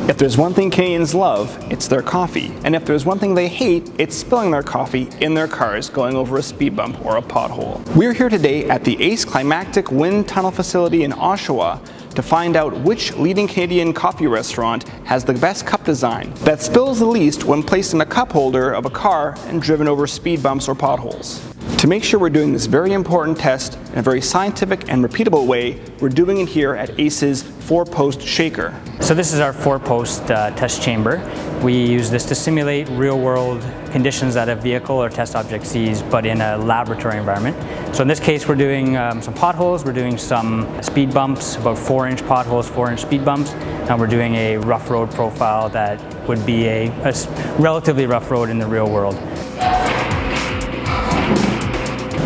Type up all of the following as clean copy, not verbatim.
If there's one thing Canadians love, it's their coffee. And if there's one thing they hate, it's spilling their coffee in their cars going over a speed bump or a pothole. We're here today at the Ace Climactic Wind Tunnel facility in Oshawa to find out which leading Canadian coffee restaurant has the best cup design that spills the least when placed in a cup holder of a car and driven over speed bumps or potholes. To make sure we're doing this very important test in a very scientific and repeatable way, we're doing it here at Ace's 4-post shaker. So this is our 4-post test chamber. We use this to simulate real-world conditions that a vehicle or test object sees, but in a laboratory environment. So in this case, we're doing some potholes, we're doing some speed bumps, about 4-inch potholes, 4-inch speed bumps, and we're doing a rough road profile that would be a relatively rough road in the real world.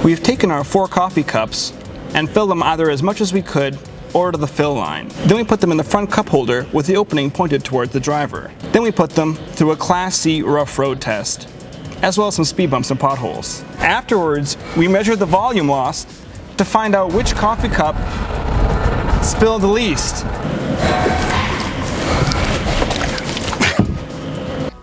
We've taken our 4 coffee cups and filled them either as much as we could or to the fill line. Then we put them in the front cup holder with the opening pointed towards the driver. Then we put them through a Class C rough road test, as well as some speed bumps and potholes. Afterwards, we measured the volume loss to find out which coffee cup spilled the least.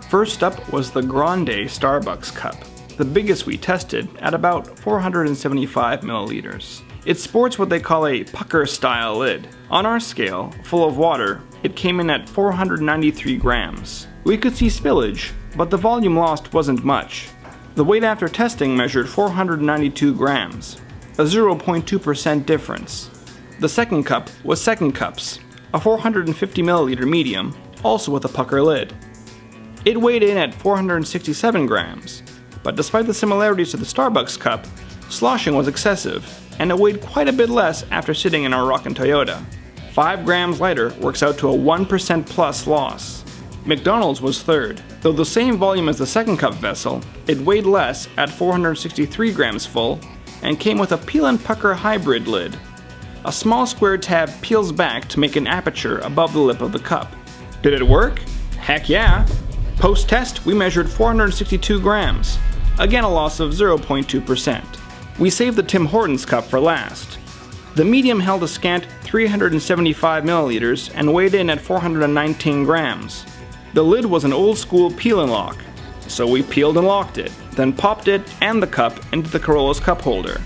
First up was the Grande Starbucks Cup, the biggest we tested at about 475 milliliters. It sports what they call a pucker-style lid. On our scale, full of water, it came in at 493 grams. We could see spillage, but the volume lost wasn't much. The weight after testing measured 492 grams, a 0.2% difference. The second cup was Second Cups, a 450 milliliter medium, also with a pucker lid. It weighed in at 467 grams, but despite the similarities to the Starbucks cup, sloshing was excessive, and it weighed quite a bit less after sitting in our rockin' Toyota. 5 grams lighter works out to a 1% plus loss. McDonald's was third. Though the same volume as the second cup vessel, it weighed less at 463 grams full, and came with a peel and pucker hybrid lid. A small square tab peels back to make an aperture above the lip of the cup. Did it work? Heck yeah! Post-test, we measured 462 grams. Again a loss of 0.2%. We saved the Tim Hortons cup for last. The medium held a scant 375 milliliters and weighed in at 419 grams. The lid was an old school peel and lock, so we peeled and locked it, then popped it and the cup into the Corolla's cup holder.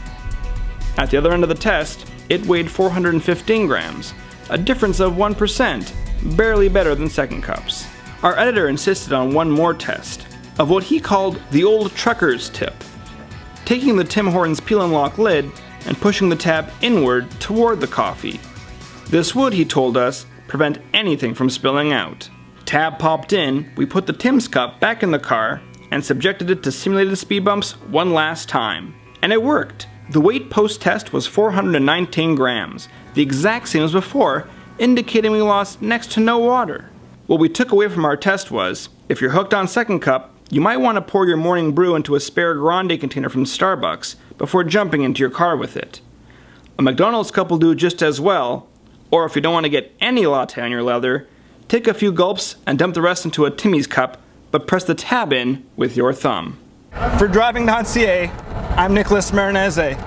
At the other end of the test, it weighed 415 grams, a difference of 1%, barely better than Second Cups. Our editor insisted on one more test, of what he called the old trucker's tip. Taking the Tim Hortons peel and lock lid and pushing the tab inward toward the coffee. This would, he told us, prevent anything from spilling out. Tab popped in, we put the Tim's cup back in the car and subjected it to simulated speed bumps one last time. And it worked. The weight post-test was 419 grams, the exact same as before, indicating we lost next to no water. What we took away from our test was, if you're hooked on Second Cup, you might want to pour your morning brew into a spare Grande container from Starbucks before jumping into your car with it. A McDonald's cup will do just as well, or if you don't want to get any latte on your leather, take a few gulps and dump the rest into a Timmy's cup, but press the tab in with your thumb. For Driving.ca, I'm Nicholas Marinese.